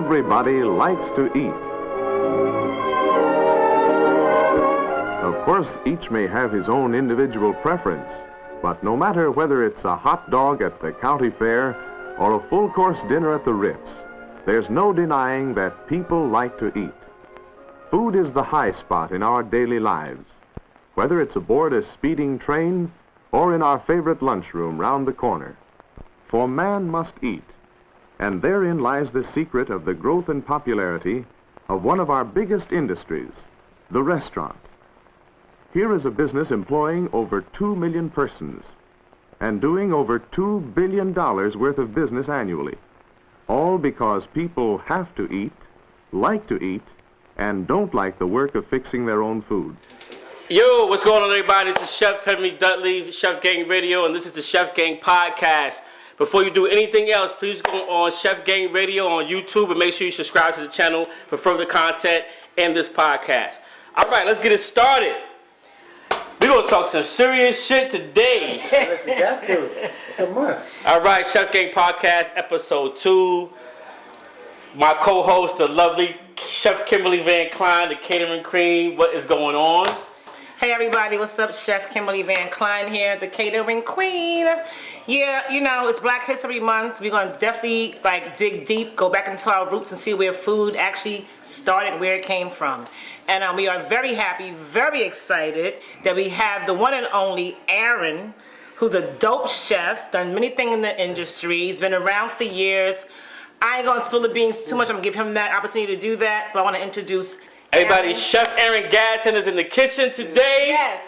Everybody likes to eat. Of course, each may have his own individual preference, but no matter whether it's a hot dog at the county fair or a full-course dinner at the Ritz, there's no denying that people like to eat. Food is the high spot in our daily lives, whether it's aboard a speeding train or in our favorite lunchroom round the corner. For man must eat, and therein lies the secret of the growth and popularity of one of our biggest industries, the restaurant. Here is a business employing over 2 million persons and doing over $2 billion worth of business annually, all because people have to eat, like to eat, and don't like the work of fixing their own food. Yo, what's going on, everybody? This is Chef Dudley, Chef Gang Radio, and this is the Chef Gang Podcast. Before you do anything else, please go on Chef Gang Radio on YouTube and make sure you subscribe to the channel for further content and this podcast. All right, let's get it started. We're going to talk some serious shit today. Listen, got to. It's a must. All right, Chef Gang Podcast, Episode 2. My co-host, the lovely Chef Kimberly VanKline, the catering queen. What is going on? Hey everybody, what's up? Chef Kimberly VanKline here, the catering queen. Yeah, you know, it's Black History Month. We're going to definitely dig deep, go back into our roots and see where food actually started, where it came from. And we are very happy, very excited that we have the one and only Aaron, who's a dope chef, done many things in the industry. He's been around for years. I ain't going to spill the beans too much. I'm going to give him that opportunity to do that, but I want to introduce everybody, Chef Aaron Gadson is in the kitchen today. Yes.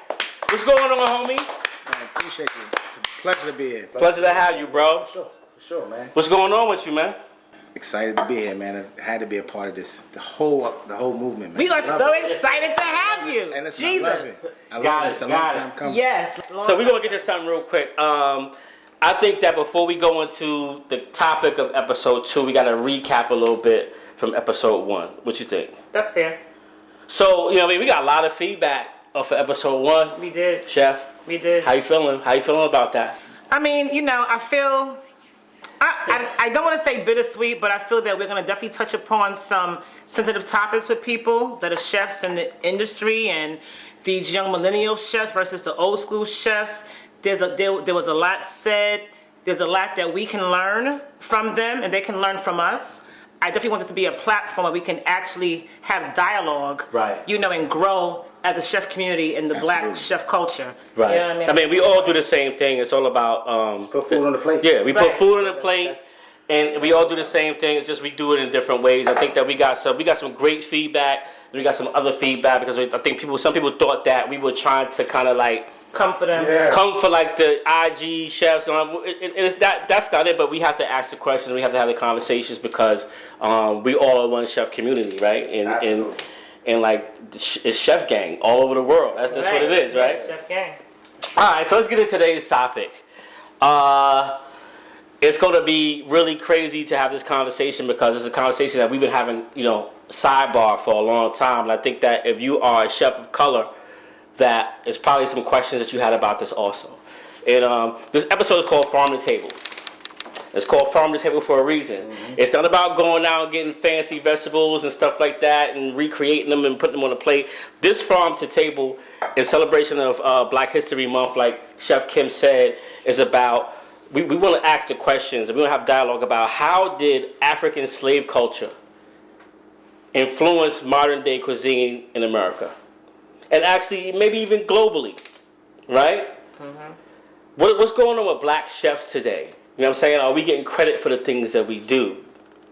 What's going on, homie? Man, appreciate you. It's a pleasure to be here. Pleasure to have you, bro. For sure, man. What's going on with you, man? Excited to be here, man. I had to be a part of this, the whole movement, man. We are so excited to have you. And listen, Jesus. I love it. I love it. It's a long time coming. Yes. So we're going to get to something real quick. I think that before we go into the topic of Episode 2, we got to recap a little bit from Episode 1. What you think? That's fair. So, we got a lot of feedback for Episode 1. We did. Chef. We did. How you feeling? How you feeling about that? I mean, I feel, I don't want to say bittersweet, but I feel that we're going to definitely touch upon some sensitive topics with people that are chefs in the industry and these young millennial chefs versus the old school chefs. There was a lot said. There's a lot that we can learn from them and they can learn from us. I definitely want this to be a platform where we can actually have dialogue, right? And grow as a chef community in the Black chef culture. Right. You know what I mean? We all do the same thing. It's all about put food on the plate. Yeah, we put food on the plate, and we all do the same thing. It's just we do it in different ways. I think that we got some great feedback. We got some other feedback because I think some people thought that we were trying to kind of come for them. Yeah. Come for the IG chefs. That's not it, but we have to ask the questions. We have to have the conversations because we all are one chef community, right? And it's Chef Gang all over the world. That's right. What it is, right? Yeah, Chef Gang. All right, so let's get into today's topic. It's going to be really crazy to have this conversation because it's a conversation that we've been having, sidebar for a long time. And I think that if you are a chef of color, that is probably some questions that you had about this also. And this episode is called Farm to Table. It's called Farm to Table for a reason. Mm-hmm. It's not about going out and getting fancy vegetables and stuff like that and recreating them and putting them on a plate. This Farm to Table, in celebration of Black History Month, like Chef Kim said, is about, we want to ask the questions and we want to have dialogue about how did African slave culture influence modern day cuisine in America? And actually, maybe even globally, right? Mm-hmm. What's going on with Black chefs today? You know what I'm saying? Are we getting credit for the things that we do? You know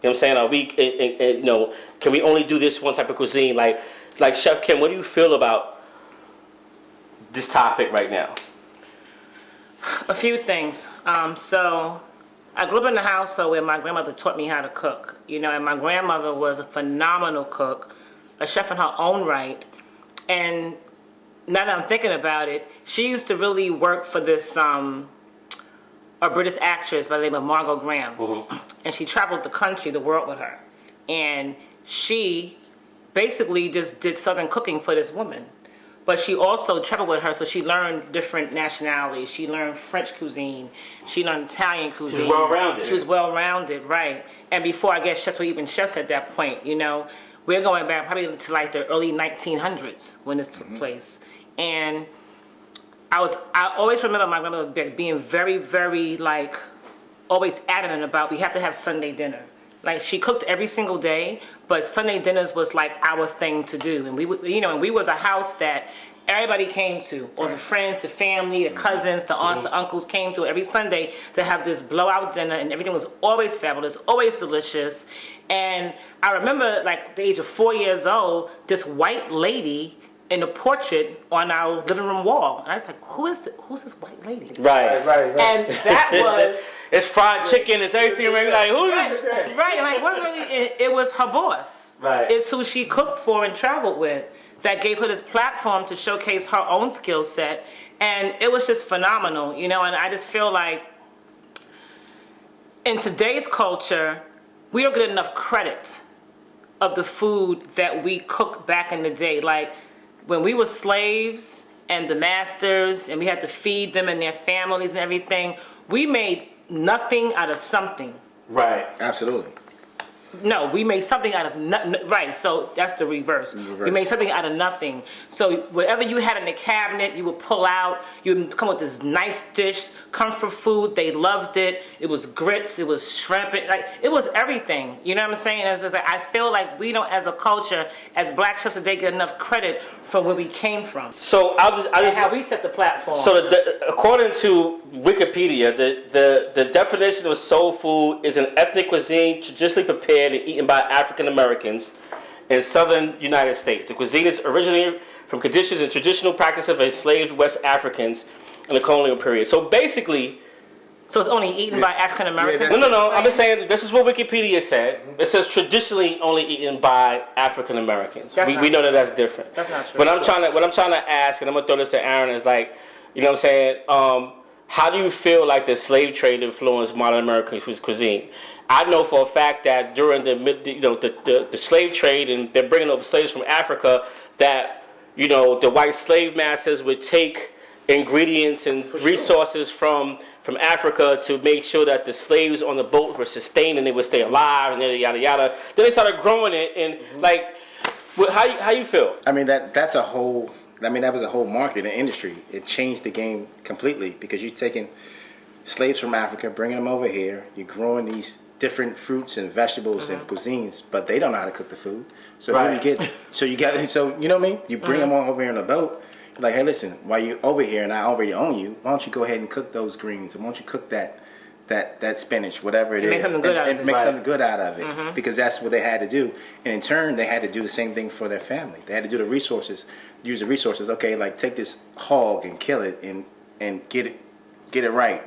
what I'm saying? Are we, can we only do this one type of cuisine? Like Chef Kim, what do you feel about this topic right now? A few things. So I grew up in a household where my grandmother taught me how to cook. And my grandmother was a phenomenal cook, a chef in her own right. And now that I'm thinking about it, she used to really work for this a British actress by the name of Margot Graham. Mm-hmm. And she traveled the world with her. And she basically just did Southern cooking for this woman. but she also traveled with her, so she learned different nationalities. She learned French cuisine. She learned Italian cuisine. She was well-rounded. She was well-rounded, right. And before, I guess, chefs were even chefs at that point, you know. We're going back probably to like the early 1900s when this took place. And I always remember my grandmother being very, very, like, always adamant about we have to have Sunday dinner. Like, she cooked every single day, but Sunday dinners was like our thing to do. And we were the house that everybody came to, all the friends, the family, the cousins, the aunts, the uncles came to every Sunday to have this blowout dinner, and everything was always fabulous, always delicious. And I remember, like, at the age of 4 years old, this white lady in a portrait on our living room wall. And I was like, who's this white lady? Right. And that was... It's fried chicken, it's everything. Like, who's this? Right, and like, it was her boss. Right. It's who she cooked for and traveled with that gave her this platform to showcase her own skill set. And it was just phenomenal, you know, and I just feel like in today's culture, we don't get enough credit of the food that we cooked back in the day. Like, when we were slaves and the masters and we had to feed them and their families and everything, we made nothing out of something. Right. Absolutely. No, we made something out of nothing. Right, so that's the reverse. We made something out of nothing. So whatever you had in the cabinet, you would pull out. You would come with this nice dish, comfort food. They loved it. It was grits. It was shrimp. It was everything. You know what I'm saying? It's just like, I feel like we don't, as a culture, as black chefs today, get enough credit for where we came from. So I just how we set the platform. So according to Wikipedia, the definition of soul food is an ethnic cuisine traditionally prepared and eaten by African Americans in southern United States. The cuisine is originated from conditions and traditional practices of enslaved West Africans in the colonial period. So basically... So it's only eaten by African Americans? No. I'm just saying, this is what Wikipedia said. It says traditionally only eaten by African Americans. We know that that's different. That's not true. What I'm trying to ask, and I'm gonna throw this to Aaron, is like, you know what I'm saying? How do you feel like the slave trade influenced modern American cuisine? I know for a fact that during the slave trade, and they're bringing over slaves from Africa, that, you know, the white slave masters would take ingredients and resources from Africa to make sure that the slaves on the boat were sustained and they would stay alive, and yada yada. Then they started growing it, and like, how you feel? I mean, that was a whole market and industry. It changed the game completely, because you're taking slaves from Africa, bringing them over here. You're growing these different fruits and vegetables and cuisines, but they don't know how to cook the food. So who do you get? So you know what I mean? You bring them on over here on a boat. Like, hey, listen, while you're over here and I already own you, why don't you go ahead and cook those greens, and why don't you cook that spinach, whatever it is, make something good out of it. Make something good out of it, because that's what they had to do. And in turn, they had to do the same thing for their family. They had to do use the resources. Okay, like, take this hog and kill it and get it right.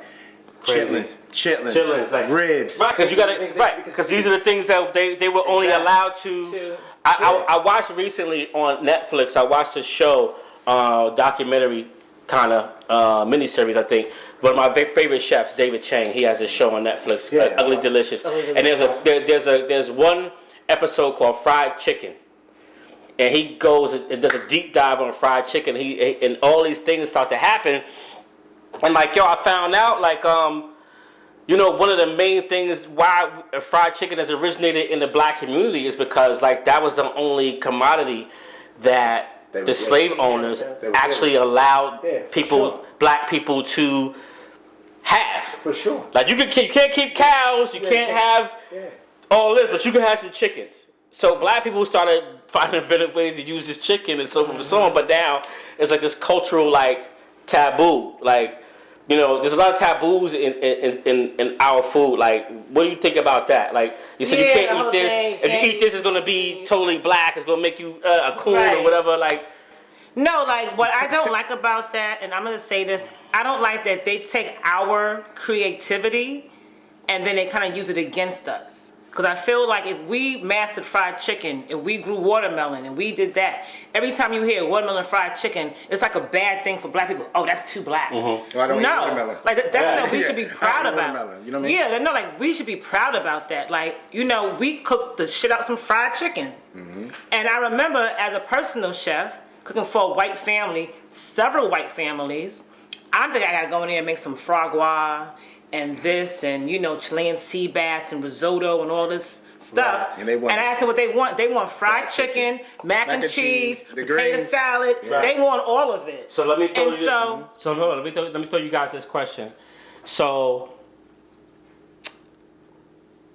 Chitlins, like ribs. Right, because you got to because these are the things that they were only allowed to. I watched recently on Netflix. I watched a show, documentary kind of miniseries. I think one of my favorite chefs, David Chang. He has a show on Netflix, Ugly Delicious. And there's one episode called Fried Chicken. And he goes and does a deep dive on fried chicken. And all these things start to happen. And like, I found out, like, you know, one of the main things why fried chicken has originated in the black community is because, like, that was the only commodity that the slave owners actually allowed black people to have. For sure. Like, you can't keep cows, you can't have all this, but you can have some chickens. So black people started finding inventive ways to use this chicken and so forth and so on. But now it's like this cultural, like, taboo. Like, you know, there's a lot of taboos in our food. Like, what do you think about that? Like, you said you can't eat this. If you eat this, it's gonna be totally black. It's gonna make you a coon or whatever. Like, no, like, what I don't like about that, and I'm gonna say this, I don't like that they take our creativity and then they kind of use it against us. Because I feel like if we mastered fried chicken, if we grew watermelon and we did that, every time you hear watermelon fried chicken, it's like a bad thing for black people. Oh, that's too black. Well, I don't eat watermelon. Like, that's what we should be proud about. You know what I mean? Yeah, no, like, we should be proud about that. Like, you know, we cooked the shit out some fried chicken. And I remember as a personal chef, cooking for a white family, several white families. I think I gotta go in there and make some frogua and this and Chilean sea bass and risotto and all this stuff. Right. And I asked them what they want. They want fried chicken, mac and cheese, potato greens. salad. Right. They want all of it. So let me throw And let me throw you guys this question. So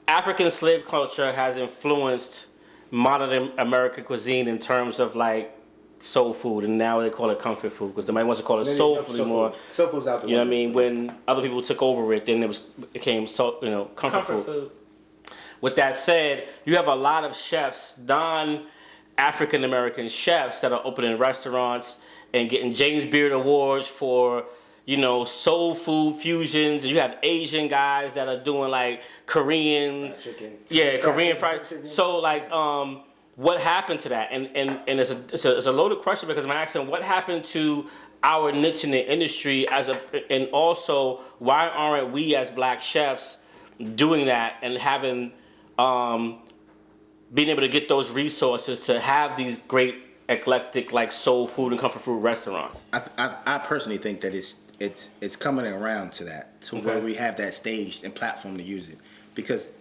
African slave culture has influenced modern American cuisine in terms of like soul food, and now they call it comfort food because nobody wants to call it soul food anymore. Soul food's out the You know what I mean? When other people took over it, then it became comfort food. With that said, you have a lot of chefs, non-African American chefs, that are opening restaurants and getting James Beard Awards for soul food fusions, and you have Asian guys that are doing like Korean, Korean fried chicken. So like, what happened to that? And it's a loaded question because I'm asking what happened to our niche in the industry and also why aren't we as black chefs doing that and having being able to get those resources to have these great eclectic like soul food and comfort food restaurants? I personally think that it's coming around to that, to where we have that stage and platform to use it, because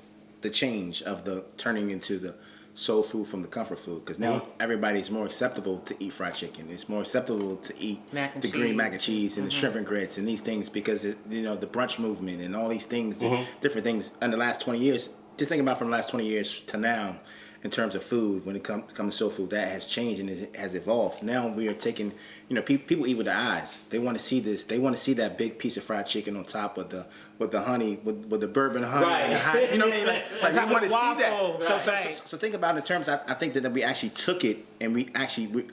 the change of the turning into the soul food from the comfort food, because now everybody's more acceptable to eat fried chicken. It's more acceptable to eat the green mac and cheese and the shrimp and grits and these things, because the brunch movement and all these things, different things in the last 20 years. Just think about from the last 20 years to now, in terms of food, when it comes to soul food, that has changed and it has evolved. Now we are taking, people eat with their eyes. They want to see this. They want to see that big piece of fried chicken on top of with the honey, with the bourbon honey. Right. And the hot, you know what I mean? Like we want to see that. Right. So think about it in terms. I think that we actually took it and we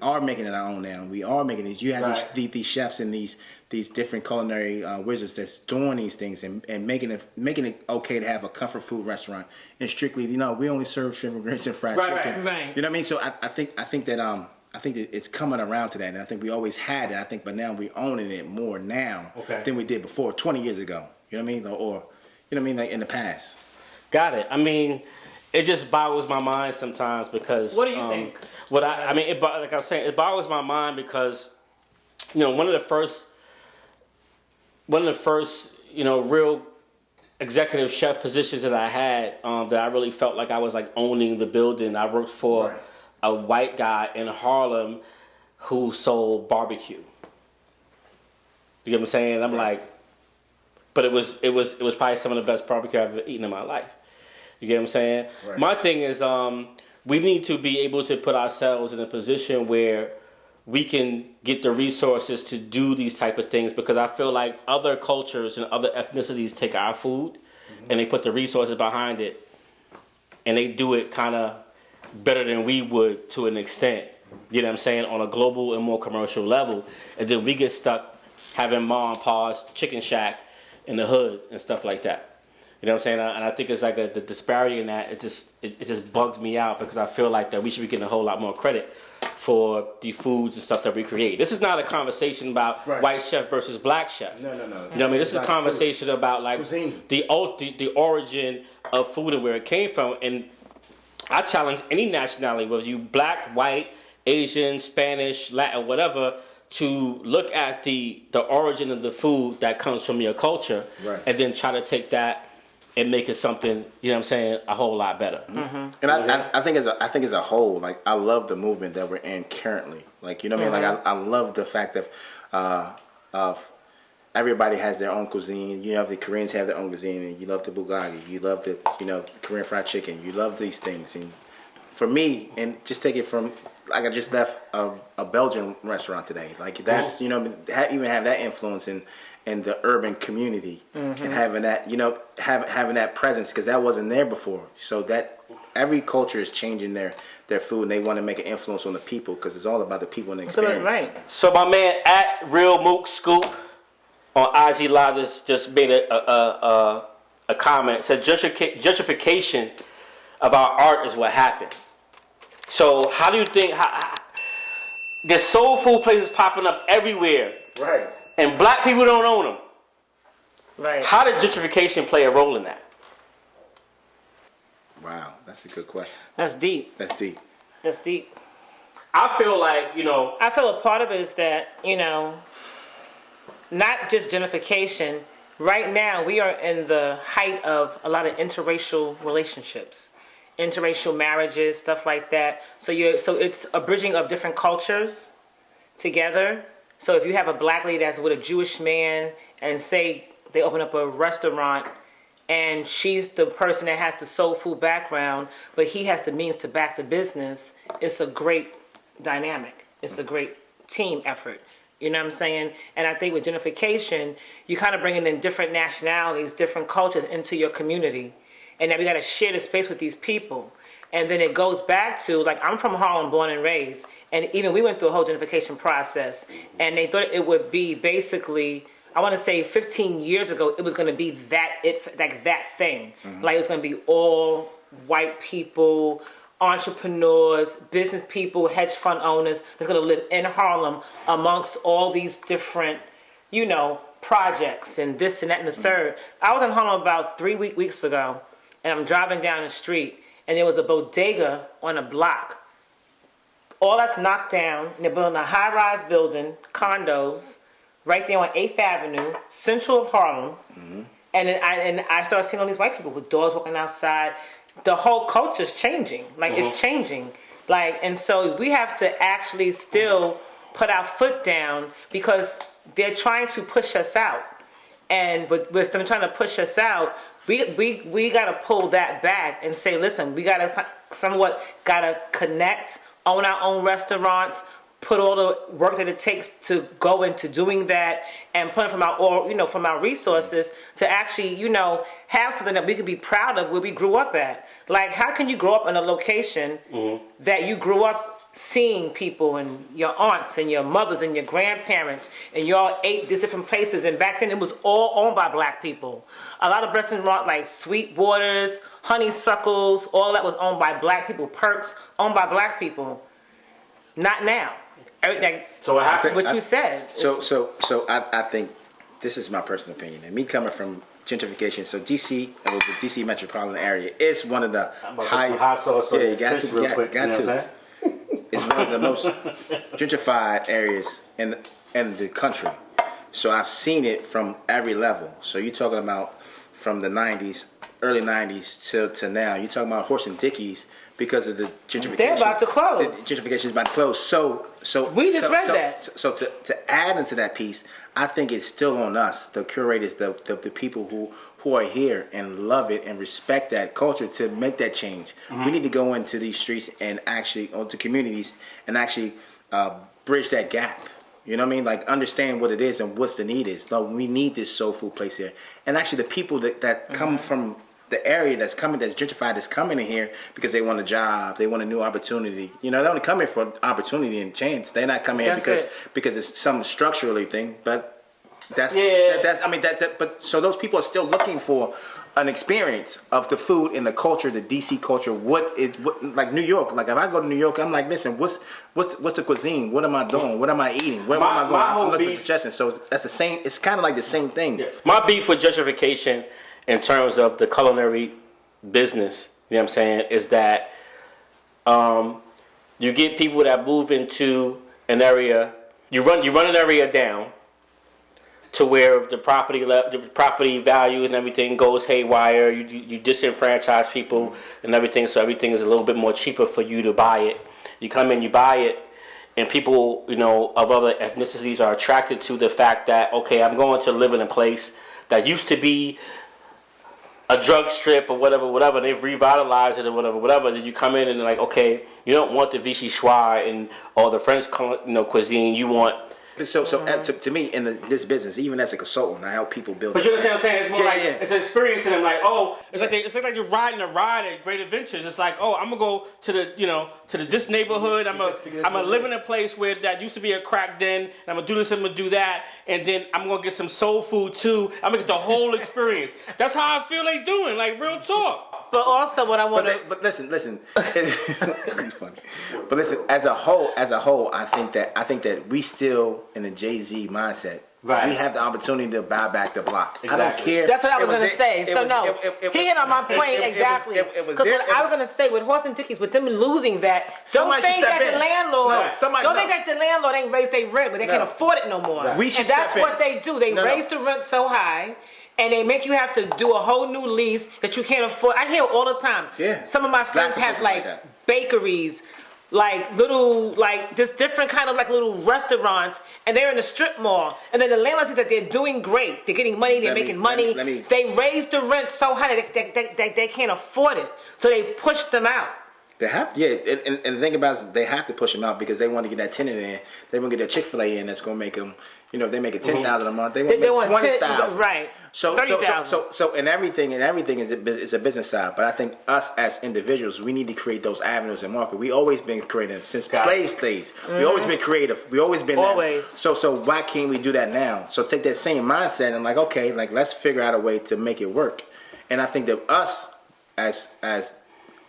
are making it our own now. We are making these. You have these chefs and these different culinary wizards that's doing these things and making it okay to have a comfort food restaurant. And strictly, we only serve shrimp and grits and fried chicken. Right. You know what I mean? So I think that it's coming around to that, and I think we always had it. But now we owning it more now than we did before, 20 years ago. You know what I mean? Or like in the past. Got it. I mean, it just boggles my mind sometimes because. What do you think? Like I was saying, it boggles my mind because, one of the first, real executive chef positions that I had, that I really felt like I was like owning the building. I worked for a white guy in Harlem who sold barbecue. You get what I'm saying? I'm like, but it was probably some of the best barbecue I've ever eaten in my life. You get what I'm saying? Right. My thing is, we need to be able to put ourselves in a position where we can get the resources to do these type of things, because I feel like other cultures and other ethnicities take our food and they put the resources behind it and they do it kind of better than we would to an extent, you know what I'm saying, on a global and more commercial level. And then we get stuck having mom and pa's chicken shack in the hood and stuff like that. You know what I'm saying? And I think it's like the disparity in that, it just bugs me out, because I feel like that we should be getting a whole lot more credit for the foods and stuff that we create. This is not a conversation about white chef versus black chef. No. You know what I mean? This is a conversation about like the origin of food and where it came from. And I challenge any nationality, whether you black, white, Asian, Spanish, Latin, whatever, to look at the origin of the food that comes from your culture, and then try to take that and make it something, you know what I'm saying, a whole lot better. And I think as a whole, like, I love the movement that we're in currently. Like, you know what I mean? Like, I love the fact of everybody has their own cuisine. You know, the Koreans have their own cuisine, and you love the bulgogi, you love the Korean fried chicken, you love these things. And for me, and just take it from, like, I just left a Belgian restaurant today. Like, that's even have that influence in the urban community, and having that having that presence, because that wasn't there before. So that every culture is changing their food, and they want to make an influence on the people, because it's all about the people and the experience. Right. So my man at Real Mook Scoop on IG Live just made a comment. Said gentrification of our art is what happened. So how do you think there's soul food places popping up everywhere? Right. And black people don't own them. Right. How did gentrification play a role in that? Wow, that's a good question. That's deep. That's deep. I feel like, I feel a part of it is that, not just gentrification. Right now, we are in the height of a lot of interracial relationships, interracial marriages, stuff like that. So it's a bridging of different cultures together. So if you have a black lady that's with a Jewish man, and say they open up a restaurant, and she's the person that has the soul food background, but he has the means to back the business, it's a great dynamic. It's a great team effort. You know what I'm saying? And I think with gentrification, you kind of bringing in different nationalities, different cultures into your community. And then we got to share the space with these people. And then it goes back to, like, I'm from Harlem, born and raised. And even we went through a whole gentrification process. And they thought it would be basically, I want to say 15 years ago, it was going to be that thing. Mm-hmm. Like, it was going to be all white people, entrepreneurs, business people, hedge fund owners that's going to live in Harlem amongst all these different, projects and this and that and the third. I was in Harlem about 3 weeks ago, and I'm driving down the street, and there was a bodega on a block. All that's knocked down, and they're building a high-rise building, condos, right there on 8th Avenue, central of Harlem. Mm-hmm. And I started seeing all these white people with dogs walking outside. The whole culture's changing. Like, it's changing. Like, and so we have to actually still put our foot down because they're trying to push us out. And with them trying to push us out, we got to pull that back and say, listen, we got to somewhat connect, own our own restaurants, put all the work that it takes to go into doing that, and put it from our resources to actually, have something that we can be proud of where we grew up at. Like, how can you grow up in a location that you grew up seeing people and your aunts and your mothers and your grandparents, and you all ate these different places, and back then it was all owned by black people. A lot of restaurants like Sweetwater's, Honeysuckles, all that was owned by black people. Perks, owned by black people. Not now. Everything. So what happened? What you said. So I think this is my personal opinion, and me coming from gentrification. So DC, the DC metropolitan area, is one of the highest. Hot sauce. Yeah, you got to. It's one of the most gentrified areas in the country. So I've seen it from every level. So you're talking about from the 90s, early 90s to now. You're talking about Horse and Dickies because of the gentrification. They're about to close. The gentrification is about to close. So we just read that. So to add into that piece, I think it's still on us, the curators, the people who are here and love it and respect that culture, to make that change. Mm-hmm. We need to go into these streets and actually, or to communities, and actually bridge that gap. You know what I mean? Like, understand what it is and what's the need is. No, we need this soul food place here. And actually the people that come from the area that's gentrified, that's coming in here because they want a job, they want a new opportunity. They only come here for opportunity and chance. They're not coming here because it's some structurally thing. But but so those people are still looking for an experience of the food and the culture, the DC culture. Like New York? Like, if I go to New York, I'm like, listen, what's the cuisine? What am I doing? What am I eating? Where am I going? I'm looking for suggestions. So that's the same. It's kind of like the same thing. Yeah. My beef with gentrification, in terms of the culinary business, you know what I'm saying, is that you get people that move into an area, you run an area down to where the property value and everything goes haywire. You disenfranchise people and everything, so everything is a little bit more cheaper for you to buy it. You come in, you buy it, and people, of other ethnicities are attracted to the fact that, okay, I'm going to live in a place that used to be a drug strip or whatever, and they've revitalized it or whatever. Then you come in and they're like, okay, you don't want the Vichy schwa and all the French cuisine. You want. So to me, in this business, even as a consultant, I help people build. But you understand what I'm saying? It's more it's an experience to them. Like, it's like you're riding a ride at Great Adventures. It's like, I'm gonna go to the this neighborhood. I'm gonna live in a place where that used to be a crack den. And I'm gonna do this. I'm gonna do that, and then I'm gonna get some soul food too. I'm gonna get the whole experience. That's how I feel they doing. Like, real talk. But also, what I want to. But listen. It's funny. But listen, as a whole, I think that we still in the Jay-Z mindset Right. We have the opportunity to buy back the block. I don't Exactly. care. That's what I was It going to say. So no, he hit on my point it exactly. was Because their- what I was going to say with Horse and Dickies, with them losing that, don't Somebody should think step that in. the landlord, No, somebody- don't no. think that the landlord ain't raised their rent, but they can't afford it no more. Right. We should And that's step in. what they do. They No, no. raise the rent so high. And they make you have to do a whole new lease that you can't afford. I hear all the time. Yeah. Some of my friends Lots of have places like that. bakeries, like little, like just different kind of like little restaurants, and they're in the strip mall. And then the landlord says that they're doing great. They're getting money. They're making money. They raise the rent so high that they can't afford it. So they push them out. They have, yeah, and the thing about it is they have to push them out because they want to get that tenant in. They want to get that Chick-fil-A in that's going to make them, if they make it $10,000 a month, they want to make $20,000. Right. So $30,000. and everything is a business side. But I think us as individuals, we need to create those avenues and market. We always been creative since slave days. We always been creative. We always been always. That. So why can't we do that now? So take that same mindset and okay, let's figure out a way to make it work. And I think that us as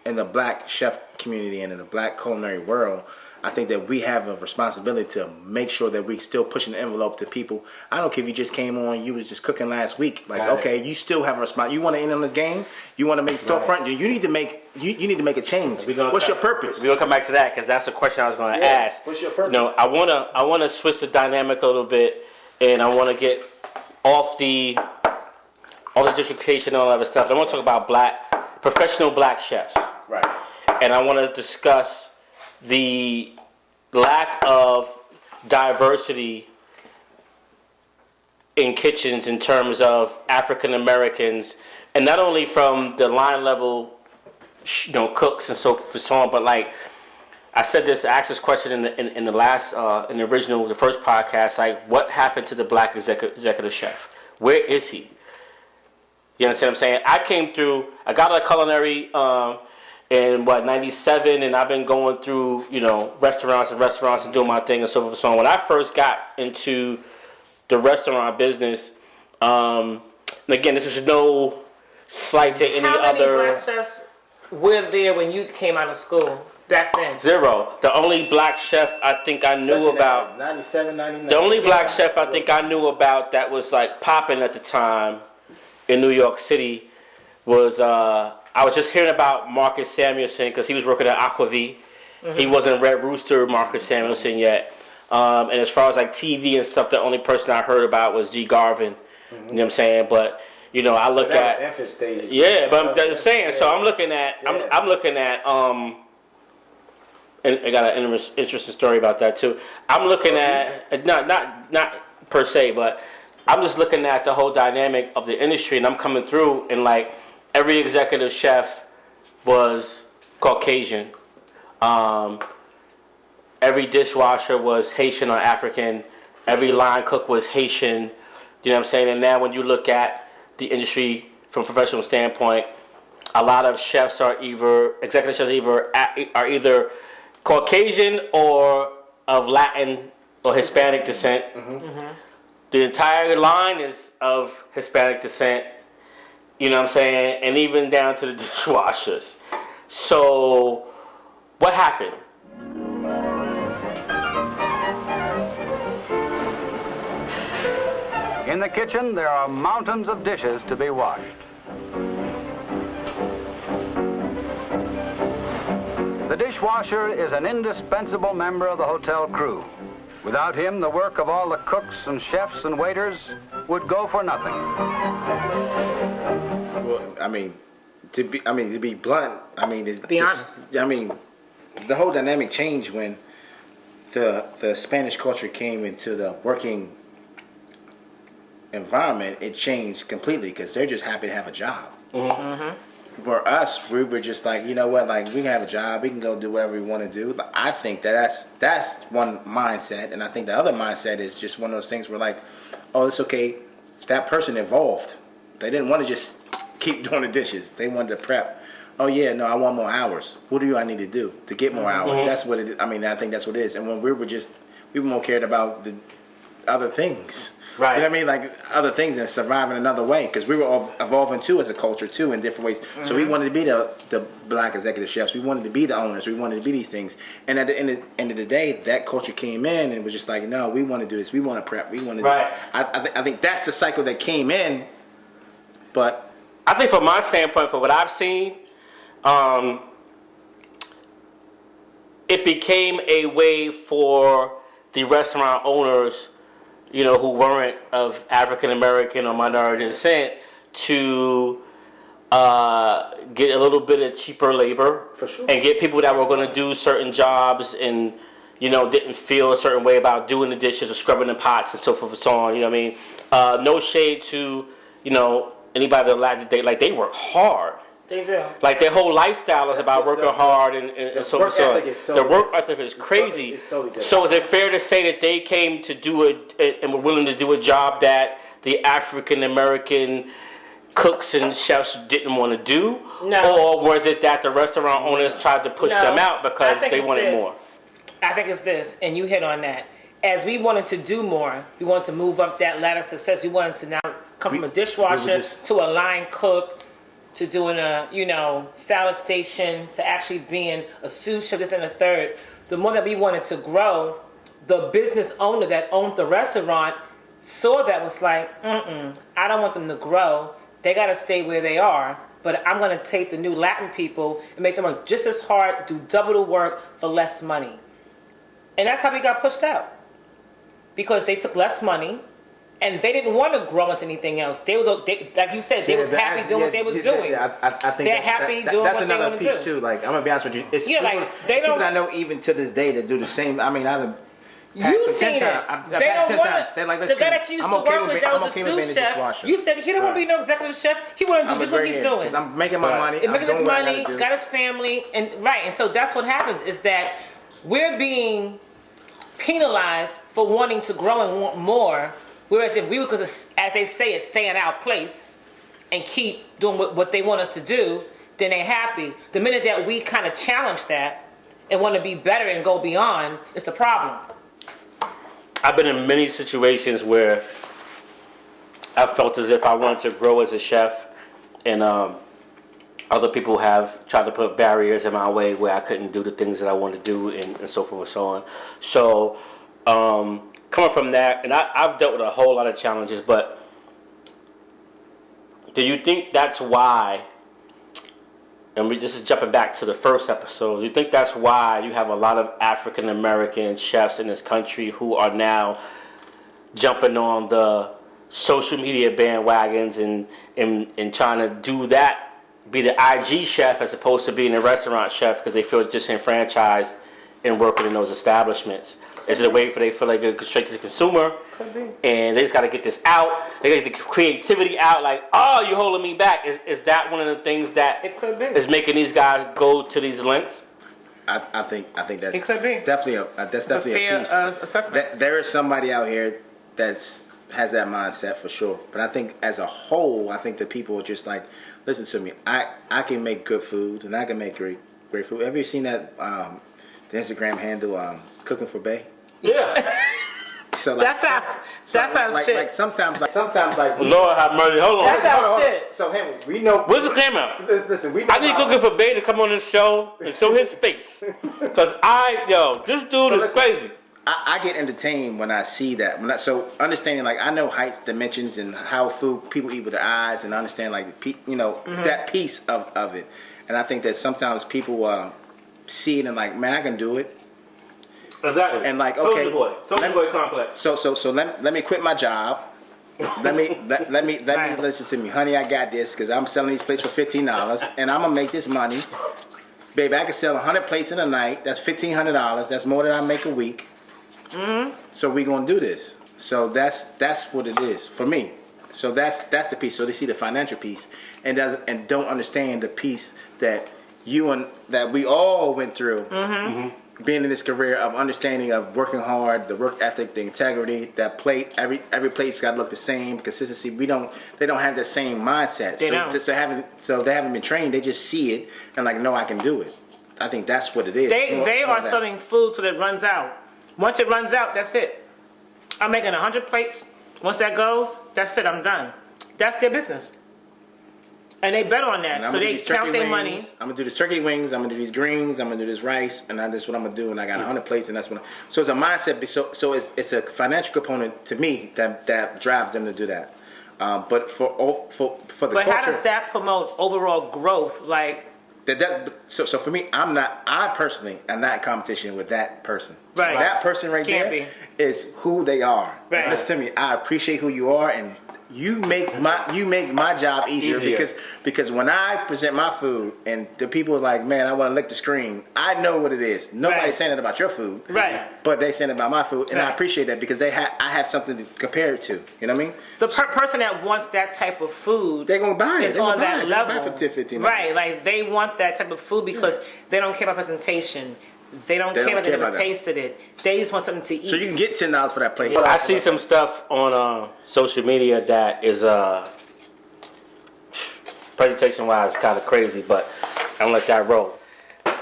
in the black chef community and in the black culinary world, I think that we have a responsibility to make sure that we still pushing the envelope to people. I don't care if you just came on, you was just cooking last week. You still have a response. You want to end on this game? You want to make storefront? You need to make you need to make a change. What's your purpose? We're gonna come back to that because that's a question I was gonna ask. What's your purpose? No, I wanna switch the dynamic a little bit, and I wanna get off the gentrification and all that other stuff. I want to talk about professional black chefs. Right. And I want to discuss the lack of diversity in kitchens in terms of African Americans, and not only from the line level, cooks and so on, but I said this, I asked this question in the last, in the first podcast, what happened to the black executive chef? Where is he? You understand what I'm saying? I came through, I got out of culinary, in 97, and I've been going through, restaurants and doing my thing and so forth and so on. When I first got into the restaurant business, and again, this is no slight to any other. How many black chefs were there when you came out of school back then? Zero. The only black chef I think I knew about. 97, 99. The only black chef I think I knew about that was popping at the time in New York City was. I was just hearing about Marcus Samuelson because he was working at Aquavie. Mm-hmm. He wasn't Red Rooster Marcus Samuelson yet. And as far as TV and stuff, the only person I heard about was G. Garvin. Mm-hmm. You know what I'm saying? But I look at was infant stage. Yeah, but I'm saying. Yeah. So I'm looking at. Yeah. I'm looking at. And I got an interesting story about that too. I'm looking at not per se, but I'm just looking at the whole dynamic of the industry, and I'm coming through and every executive chef was Caucasian. Every dishwasher was Haitian or African. Every line cook was Haitian. You know what I'm saying? And now when you look at the industry from a professional standpoint, a lot of chefs are executive chefs are either Caucasian or of Latin or Hispanic descent. Mm-hmm. Mm-hmm. The entire line is of Hispanic descent. You know what I'm saying? And even down to the dishwashers. So, what happened? In the kitchen, there are mountains of dishes to be washed. The dishwasher is an indispensable member of the hotel crew. Without him, the work of all the cooks and chefs and waiters would go for nothing. Well, to be blunt, be honest. The whole dynamic changed when the Spanish culture came into the working environment. It changed completely because they're just happy to have a job. Mm-hmm. Mm-hmm. For us, we were just we can have a job, we can go do whatever we want to do. But I think that's one mindset, and I think the other mindset is just one of those things where oh, it's okay. That person evolved. They didn't want to just keep doing the dishes. They wanted to prep. Oh yeah, no, I want more hours. What do I need to do to get more hours? Mm-hmm. That's what it is. I think that's what it is. And when we were more cared about other things. Right. You know what I mean? Like other things and surviving another way, because we were all evolving too as a culture too in different ways. Mm-hmm. So we wanted to be the black executive chefs. We wanted to be the owners. We wanted to be these things. And at the end of the day, that culture came in and was just like, no, we want to do this. We want to prep. We want to. Right. I think that's the cycle that came in. But I think from my standpoint, for what I've seen, it became a way for the restaurant owners, you know, who weren't of African American or minority descent, to get a little bit of cheaper labor, for sure, and get people that were going to do certain jobs and, you know, didn't feel a certain way about doing the dishes or scrubbing the pots and so forth and so on. You know what I mean? No shade to, you know, anybody that they work hard. They do. Like their whole lifestyle is about working hard and so forth. Their work ethic is crazy. It's totally so is it fair to say that they came to do it and were willing to do a job that the African American cooks and chefs didn't want to do? No. Or was it that the restaurant owners tried to push them out because they wanted more? I think it's this, and you hit on that. As we wanted to do more, we wanted to move up that ladder of success. We wanted to now come from a dishwasher to a line cook, to doing a, you know, salad station, to actually being a sous chef, this and a third. The more that we wanted to grow, the business owner that owned the restaurant saw that, was like, I don't want them to grow. They got to stay where they are. But I'm going to take the new Latin people and make them work just as hard, do double the work for less money. And that's how we got pushed out. Because they took less money, and they didn't want to grow into anything else. They like you said, they was happy doing what they was doing. I think they're happy doing what they want to do. That's another piece too. Like, I'm gonna be honest with you, it's people, like they people don't. I know even to this day that do the same. I mean, You seen it. They don't want to. They're like, the guy that you used to work with, that was a sous chef. You said he don't want to be no executive chef. He want to do just what he's doing. Because I'm making my money. Making his money, got his family, and right. And so that's what happens, is that we're being penalized for wanting to grow and want more. Whereas if we were going to, as they say, stay in our place and keep doing what they want us to do, then they're happy. The minute that we kind of challenge that and want to be better and go beyond, it's a problem. I've been in many situations where I felt as if I wanted to grow as a chef, and other people have tried to put barriers in my way where I couldn't do the things that I wanted to do, and so forth and so on. So, coming from that, and I've dealt with a whole lot of challenges, but do you think that's why, and this is jumping back to the first episode, do you think that's why you have a lot of African American chefs in this country who are now jumping on the social media bandwagons and trying to do that, be the IG chef as opposed to being a restaurant chef, because they feel disenfranchised in working in those establishments? Is it a way for they feel like they're straight to the consumer? Could be. And they just got to get this out. They got to get the creativity out. Like, oh, you're holding me back. Is that one of the things that is making these guys go to these lengths? I think that's it could be. definitely a piece. Assessment. There is somebody out here has that mindset for sure. But I think as a whole, I think that people are just like, listen to me. I can make good food, and I can make great food. Have you seen that the Instagram handle Cooking for Bay? Yeah. So like, that's how shit. Like sometimes Lord have mercy. Hold on. That's how shit. So Henry, we know. Where's the camera? Listen, we know. I need Cooking for Bay to come on this show and show his face, because this dude is crazy. I get entertained when I see that. So understanding, like, I know heights, dimensions, and how food people eat with their eyes, and understand, like, that piece of it. And I think that sometimes people see it and like, man, I can do it. Exactly. And like, okay, Soldier Boy complex. So let me quit my job. Let me listen to me, honey. I got this, because I'm selling these plates for $15, and I'm gonna make this money, baby. I can sell 100 plates in a night. That's $1,500. That's more than I make a week. Mm-hmm. So we gonna do this. So that's what it is for me. So that's the piece. So they see the financial piece and don't understand the piece that that we all went through. Mm-hmm. Mm-hmm. Being in this career of understanding of working hard, the work ethic, the integrity, that plate, every plate's got to look the same, consistency. They don't have the same mindset. So they haven't been trained. They just see it and like, no, I can do it. I think that's what it is. They are selling food till it runs out. Once it runs out, that's it. I'm making 100 plates. Once that goes, that's it. I'm done. That's their business. And they bet on that, so they count their money. I'm gonna do the turkey wings. I'm gonna do these greens. I'm gonna do this rice, and that's what I'm gonna do. And I got 100 plates, and that's what. So it's a mindset. So it's a financial component to me that drives them to do that. But for the culture. But how does that promote overall growth? Like so for me, I personally am not in competition with that person. Right. That person right there is who they are. Right. Listen to me. I appreciate who you are, and you make my job easier. because when I present my food and the people are like, man, I want to lick the screen, I know what it is. Nobody's saying it about your food, right? But they saying it about my food, and I appreciate that because I have something to compare it to. You know what I mean? The person that wants that type of food, they're gonna buy it. Is on that level, buy it for $10, $15. Right? Like they want that type of food because they don't care about presentation. They don't care about they never tasted it. They just want something to eat. So you can get $10 for that plate. I see some stuff on social media that is presentation-wise kind of crazy, but I'm gonna let that roll. All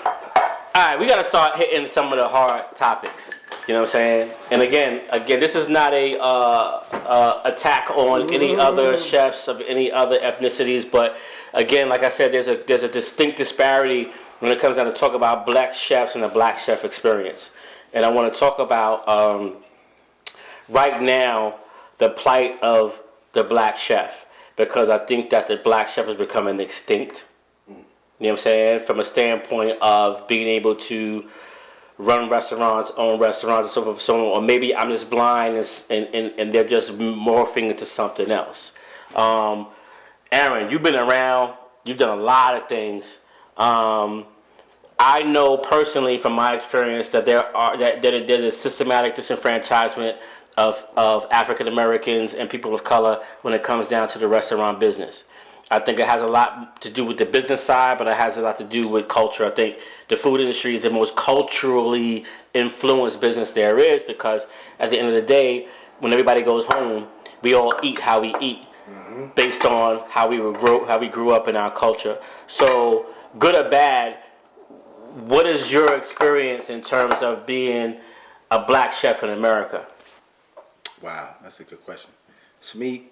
right, we gotta start hitting some of the hard topics. You know what I'm saying? And again, this is not a attack on any other chefs of any other ethnicities, but again, like I said, there's a distinct disparity when it comes down to talk about black chefs and the black chef experience. And I want to talk about right now the plight of the black chef, because I think that the black chef is becoming extinct. You know what I'm saying? From a standpoint of being able to run restaurants, own restaurants, and so forth, so on. Or maybe I'm just blind and they're just morphing into something else. Aaron, you've been around. You've done a lot of things. I know personally from my experience that there's a systematic disenfranchisement of African Americans and people of color when it comes down to the restaurant business. I think it has a lot to do with the business side, but it has a lot to do with culture. I think the food industry is the most culturally influenced business there is, because at the end of the day, when everybody goes home, we all eat how we eat, based on how we grew up in our culture. So, good or bad, what is your experience in terms of being a black chef in America? Wow, that's a good question. To me,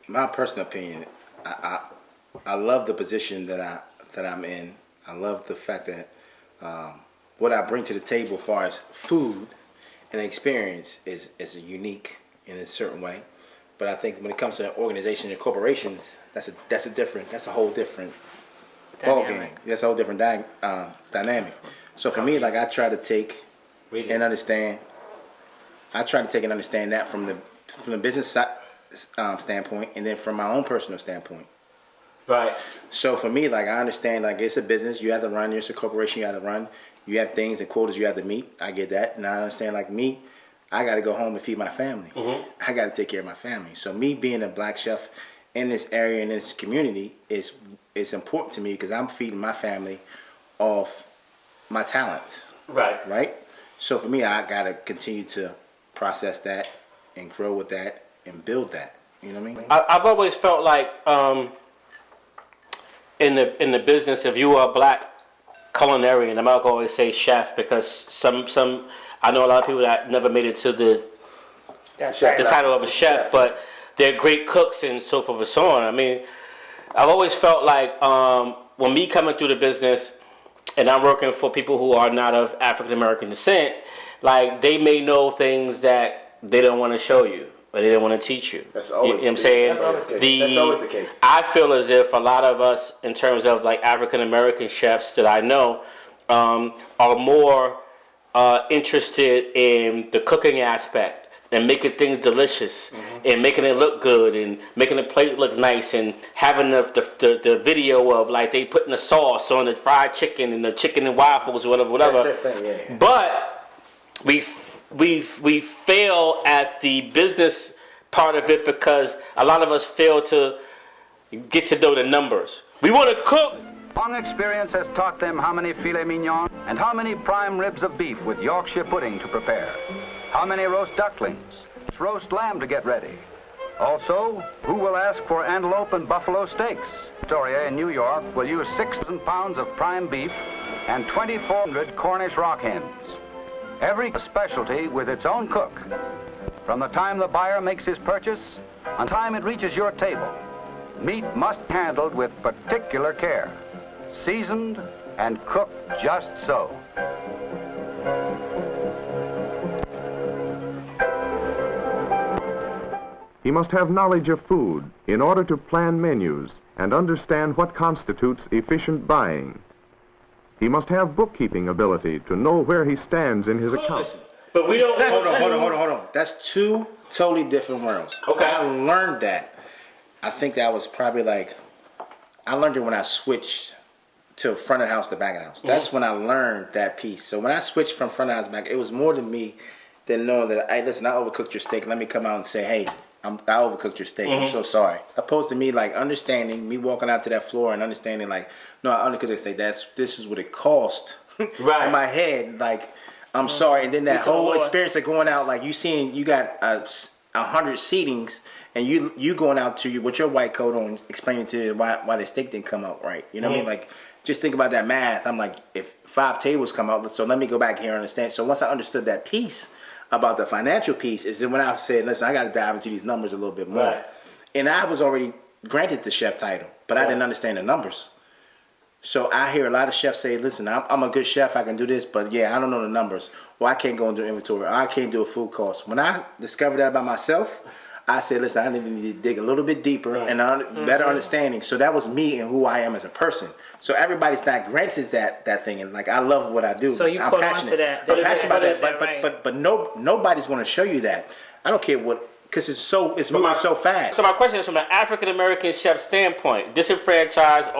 my personal opinion, I love the position that I'm in. I love the fact that what I bring to the table as far as food and experience is unique in a certain way. But I think when it comes to organizations and corporations, that's a whole different ballgame. That's a whole different dynamic. So for me, like I try to take and understand that from the business standpoint, and then from my own personal standpoint. Right. So for me, like I understand, like it's a business. You have to run. It's a corporation. You have to run. You have things and quotas you have to meet. I get that, and I understand. Like me, I got to go home and feed my family. I got to take care of my family. So me being a black chef in this area, in this community, is important to me because I'm feeding my family off my talents. Right. Right. So for me, I got to continue to process that and grow with that and build that. You know what I mean? I've always felt like in the business, if you are a black culinary, and I'm not always say chef, because some I know a lot of people that never made it to the title of a chef, but they're great cooks and so forth and so on. I mean, I've always felt like when me coming through the business and I'm working for people who are not of African American descent, like they may know things that they don't want to show you, or they don't want to teach you. That's always, you know what I'm saying? That's always the case. I feel as if a lot of us, in terms of like African American chefs that I know, are more interested in the cooking aspect and making things delicious and making it look good and making the plate look nice and having the video of like they putting the sauce on the fried chicken and the chicken and waffles or whatever. That's their thing, yeah. But we fail at the business part of it because a lot of us fail to get to know the numbers. We want to cook. Long experience has taught them how many filet mignon and how many prime ribs of beef with Yorkshire pudding to prepare. How many roast ducklings, roast lamb to get ready. Also, who will ask for antelope and buffalo steaks? Victoria in New York will use 6,000 pounds of prime beef and 2,400 Cornish rock hens. Every specialty with its own cook. From the time the buyer makes his purchase, on time it reaches your table, meat must be handled with particular care, seasoned and cooked just so. He must have knowledge of food in order to plan menus and understand what constitutes efficient buying. He must have bookkeeping ability to know where he stands in his account. But we don't. Hold on. That's two totally different worlds. Okay. I learned that. I think that was probably like, I learned it when I switched to front of the house to back of the house. That's when I learned that piece. So when I switched from front of the house to back, it was more to me than knowing that, hey, listen, I overcooked your steak. Let me come out and say, hey, I overcooked your steak. I'm so sorry. Opposed to me, like, understanding, me walking out to that floor and understanding, like, no, I undercooked your steak. This is what it cost. Right. In my head, like, I'm sorry. And then that whole experience of going out, like, you got 100 seatings, and you going out to you with your white coat on, explaining to you why the steak didn't come out right. You know what I mean? Like, just think about that math. I'm like, if 5 tables come out, so let me go back here and understand. So once I understood that piece about the financial piece, is then when I said, listen, I got to dive into these numbers a little bit more. Right. And I was already granted the chef title, but I didn't understand the numbers. So I hear a lot of chefs say, listen, I'm a good chef, I can do this, but yeah, I don't know the numbers. Well, I can't go and do inventory. Or I can't do a food cost. When I discovered that about myself, I said, listen, I need to dig a little bit deeper and better understanding. So that was me and who I am as a person. So everybody's not granted that thing, and like, I love what I do. So you caught on to that. I'm passionate about that, but nobody's going to show you that. I don't care what, because it's moving so fast. So my question is, from an African American chef standpoint, disenfranchised,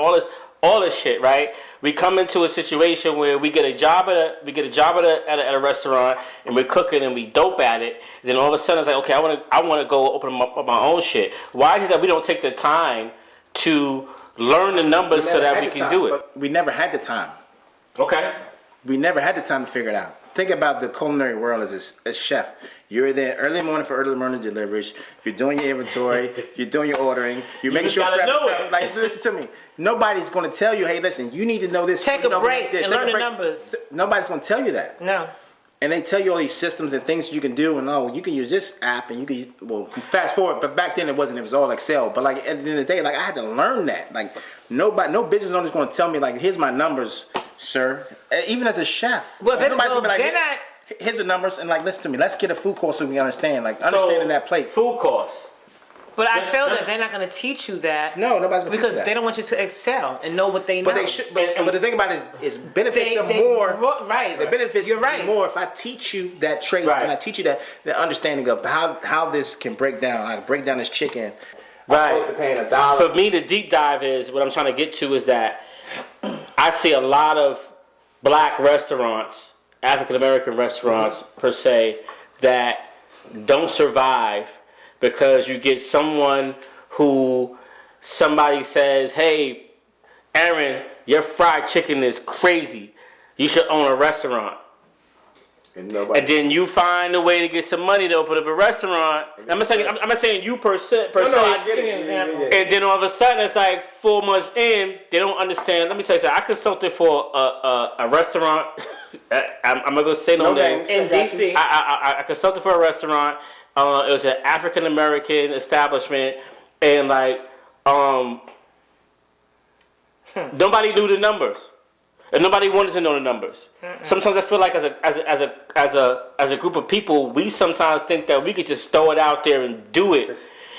all this shit, right? We come into a situation where we get a job at a restaurant, and we're cooking and we dope at it. And then all of a sudden it's like, okay, I want to go open up my own shit. Why is it that we don't take the time to learn the numbers so that we can do it? But we never had the time. Okay. We never had the time to figure it out. Think about the culinary world as a chef. You're there early morning for early morning deliveries. You're doing your inventory. You're doing your ordering. You're making sure. Like, listen to me. Nobody's going to tell you, hey, listen, you need to know this. Take a break and learn the numbers. Nobody's going to tell you that. No. And they tell you all these systems and things you can do, and you can use this app, and you can, well, fast forward, but back then it wasn't. It was all Excel. But like, at the end of the day, like, I had to learn that. Like, no business owner is going to tell me, like, here's my numbers, sir. Even as a chef, well, nobody's going to be like, here's the numbers, and like, listen to me. Let's get a food course so we understand. Like, understanding that plate. Food course. But I feel that they're not going to teach you that. No, nobody's going to teach you that. Because they don't want you to excel and know what they know. But they should. But the thing about it is benefits them more. Right. The benefits You're right. more if I teach you that trait, and I teach you the understanding of how this can break down. I break down this chicken. Right. Opposed to paying $1. For me, the deep dive is what I'm trying to get to is that I see a lot of black restaurants, African American restaurants per se, that don't survive because you get somebody says, hey, Aaron, your fried chicken is crazy. You should own a restaurant. And then you find a way to get some money to open up a restaurant. I'm not saying you per se. I get it. And then all of a sudden, it's like 4 months in, they don't understand. Let me tell you something. I consulted for a restaurant. I'm not going to say no name. In D.C. I consulted for a restaurant. It was an African American establishment, and like nobody knew the numbers, and nobody wanted to know the numbers. Sometimes I feel like as a group of people, we sometimes think that we could just throw it out there and do it.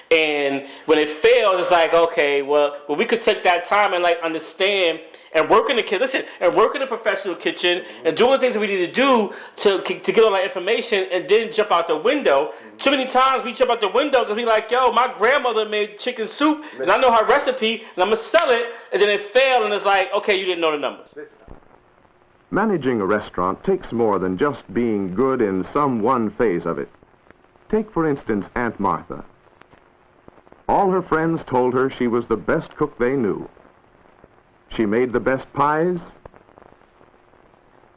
And when it fails, it's like, okay, well, we could take that time and like understand and work in the kitchen. Listen, and work in a professional kitchen and do all the things that we need to do to get all that information and then jump out the window. Too many times we jump out the window because we like, yo, my grandmother made chicken soup and I know her recipe and I'm gonna sell it, and then it failed and it's like, okay, you didn't know the numbers. Managing a restaurant takes more than just being good in some one phase of it. Take, for instance, Aunt Martha. All her friends told her she was the best cook they knew. She made the best pies,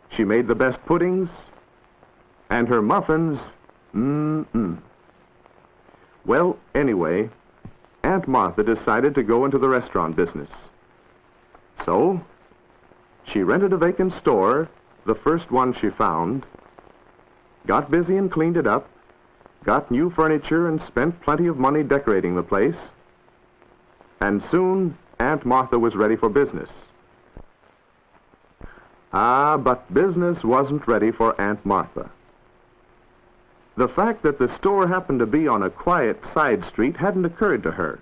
she made the best puddings, and her muffins, Well, anyway, Aunt Martha decided to go into the restaurant business. So, she rented a vacant store, the first one she found, got busy and cleaned it up, got new furniture, and spent plenty of money decorating the place. And soon, Aunt Martha was ready for business. Ah, but business wasn't ready for Aunt Martha. The fact that the store happened to be on a quiet side street hadn't occurred to her.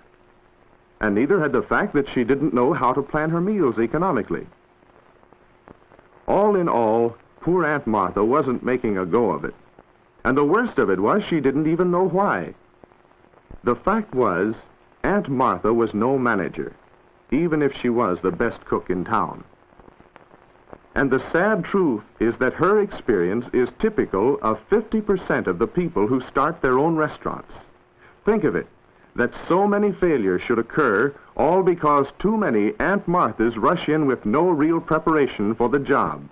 And neither had the fact that she didn't know how to plan her meals economically. All in all, poor Aunt Martha wasn't making a go of it. And the worst of it was she didn't even know why. The fact was, Aunt Martha was no manager, even if she was the best cook in town. And the sad truth is that her experience is typical of 50% of the people who start their own restaurants. Think of it, that so many failures should occur all because too many Aunt Marthas rush in with no real preparation for the job.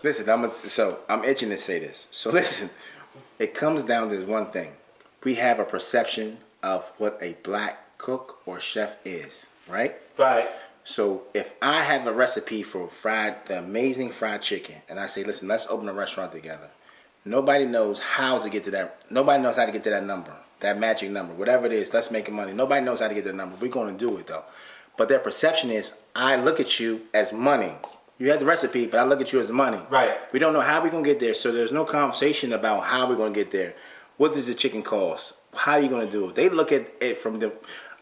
Listen, I'm itching to say this. So listen, it comes down to this one thing. We have a perception of what a black cook or chef is, right? Right. So if I have a recipe for the amazing fried chicken, and I say, listen, let's open a restaurant together. Nobody knows how to get to that. Nobody knows how to get to that number, that magic number, whatever it is. Let's make money. Nobody knows how to get to that number. We're going to do it though. But their perception is, I look at you as money. You have the recipe, but I look at you as money. Right. We don't know how we're going to get there, so there's no conversation about how we're going to get there. What does the chicken cost? How are you going to do it? They look at it from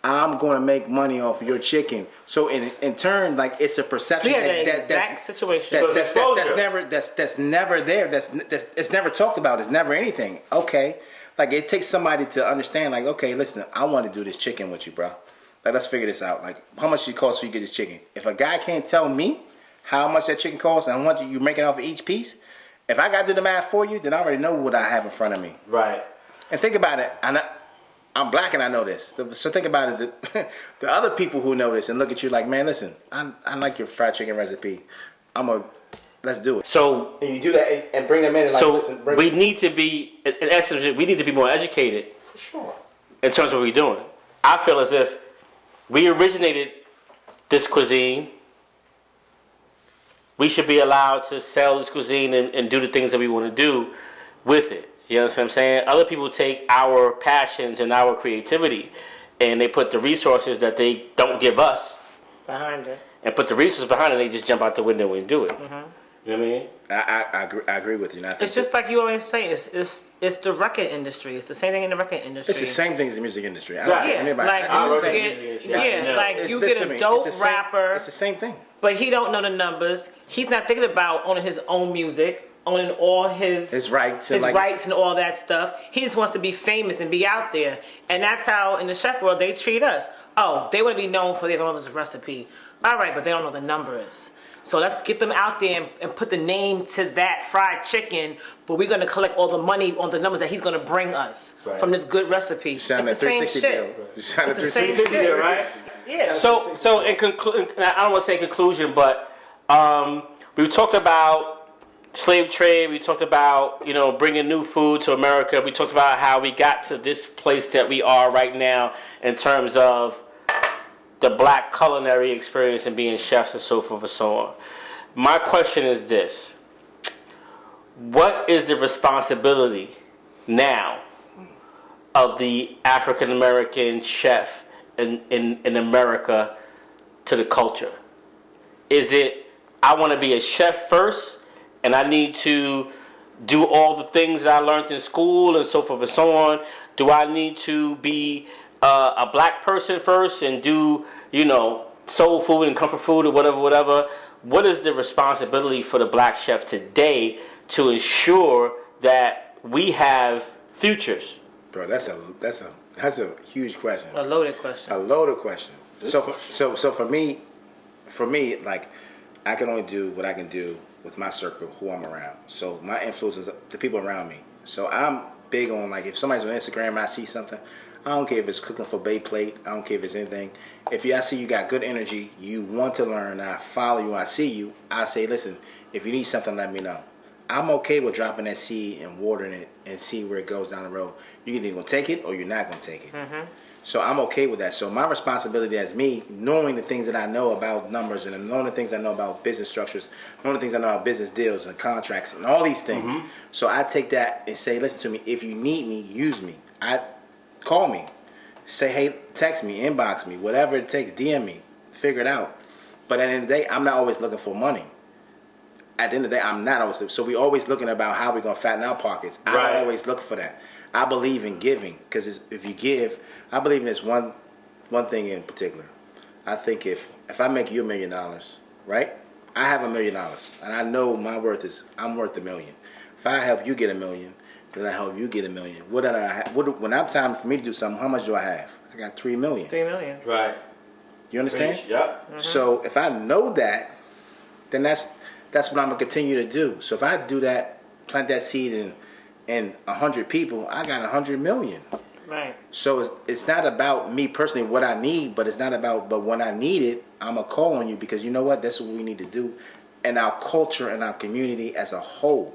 I'm going to make money off of your chicken. So in turn, like, it's a perception. Yeah, the exact situation. That's never there. It's never talked about. It's never anything. Okay. Like, it takes somebody to understand, like, okay, listen, I want to do this chicken with you, bro. Like, let's figure this out. Like, how much it costs for you to get this chicken? If a guy can't tell me how much that chicken costs and how much you making off of each piece, if I got to do the math for you, then I already know what I have in front of me. Right. And think about it. I'm black and I know this. So think about it. The other people who know this and look at you like, man, listen, I like your fried chicken recipe. Let's do it. So and you do that and bring them in. And like, so listen, we need to be, in essence, we need to be more educated. For sure. In terms of what we're doing. I feel as if we originated this cuisine. We should be allowed to sell this cuisine and do the things that we want to do with it. You know what I'm saying? Other people take our passions and our creativity and they put the resources that they don't give us behind it. And put the resources behind it, they just jump out the window and do it. Mm-hmm. You know what I mean? I agree with you. It's just like you always say, it's the record industry. It's the same thing in the record industry. It's the same thing as the music industry. Like you get a dope rapper. It's the same thing. But he don't know the numbers. He's not thinking about owning his own music, owning all his rights and all that stuff. He just wants to be famous and be out there. And that's how in the chef world they treat us. Oh, they want to be known for their mother's recipe. All right, but they don't know the numbers. So let's get them out there and put the name to that fried chicken, but we're going to collect all the money on the numbers that he's going to bring us from this good recipe. It's the same shit. It's the same shit, right? Yeah. So in I don't want to say in conclusion, but we talked about slave trade. We talked about bringing new food to America. We talked about how we got to this place that we are right now in terms of the black culinary experience and being chefs and so forth and so on. My question is this: what is the responsibility now of the African American chef in America to the culture? Is it, I want to be a chef first and I need to do all the things that I learned in school and so forth and so on? Do I need to be a black person first and do soul food and comfort food or whatever? What is the responsibility for the black chef today to ensure that we have futures? Bro, that's a huge question. A loaded question. A loaded question. So for me, like, I can only do what I can do with my circle, who I'm around. So my influence is the people around me. So I'm big on, like, if somebody's on Instagram and I see something, I don't care if it's cooking for Bay Plate. I don't care if it's anything. If I see you got good energy, you want to learn, I follow you, I see you, I say, listen, if you need something, let me know. I'm okay with dropping that seed and watering it and see where it goes down the road. You're either going to take it or you're not going to take it. Mm-hmm. So I'm okay with that. So my responsibility as me, knowing the things that I know about numbers and knowing the things I know about business structures, knowing the things I know about business deals and contracts and all these things. So I take that and say, listen to me, if you need me, use me. Call me. Say, hey, text me, inbox me, whatever it takes, DM me, figure it out. But at the end of the day, I'm not always looking for money. At the end of the day, I'm not always. So we always looking about how we're going to fatten our pockets. I don't always look for that. I believe in giving, because if you give, I believe in this one thing in particular. I think if I make you $1 million, right? I have $1 million, and I know my worth is I'm worth $1 million. If I help you get $1 million, then I help you get $1 million. What did I have? When I'm time for me to do something, how much do I have? I got $3 million. $3 million. Right. You understand? Yep. So if I know that, then that's what I'm gonna continue to do. So if I do that, plant that seed in 100 people, I got 100 million. Right. So it's not about me personally what I need, but when I need it, I'm gonna call on you, because you know what? That's what we need to do, in our culture and our community as a whole.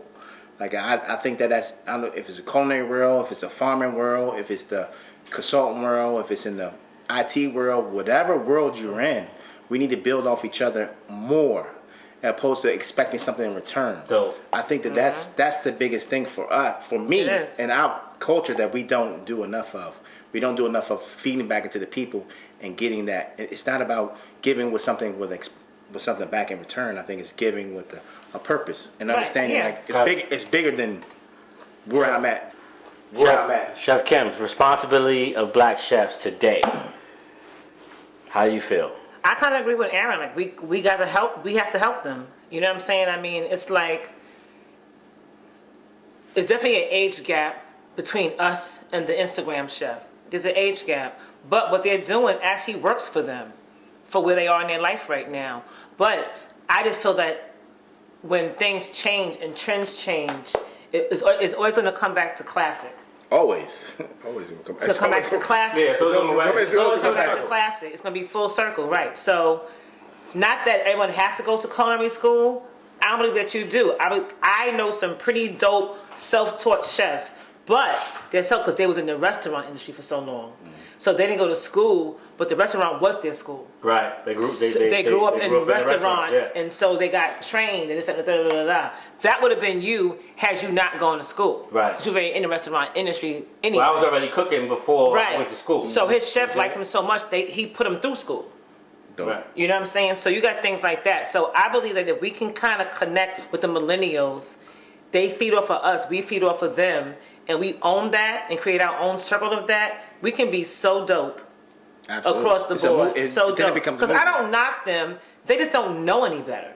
Like I think that's, I don't know if it's a culinary world, if it's a farming world, if it's the consultant world, if it's in the IT world, whatever world you're in, we need to build off each other more, as opposed to expecting something in return. Dope. I think that's the biggest thing for me and our culture that we don't do enough of. We don't do enough of feeding back into the people and getting that. It's not about giving with something with something back in return. I think it's giving with a purpose and understanding it's bigger than where I'm at. Chef Kim, responsibility of black chefs today. How do you feel? I kind of agree with Aaron. Like we gotta help. We have to help them. You know what I'm saying? I mean, it's like it's definitely an age gap between us and the Instagram chef. There's an age gap, but what they're doing actually works for them, for where they are in their life right now. But I just feel that when things change and trends change, it's always going to come back to classic. Always gonna come back. So come back to classic. Yeah, so It's always come back to classic. It's going to be full circle, right? So, not that everyone has to go to culinary school. I don't believe that you do. I know some pretty dope self-taught chefs, but they're because they was in the restaurant industry for so long. So they didn't go to school, but the restaurant was their school. Right. They grew up in restaurants, and so they got trained and this and that. That would have been you had you not gone to school. Right. Because you were in the restaurant industry anyway. Well, I was already cooking before I went to school. So his chef liked him so much, he put him through school. Right. You know what I'm saying? So you got things like that. So I believe that if we can kind of connect with the millennials, they feed off of us, we feed off of them, and we own that and create our own circle of that, we can be so dope. Absolutely. Across the board. So dope. Because I don't knock them, they just don't know any better.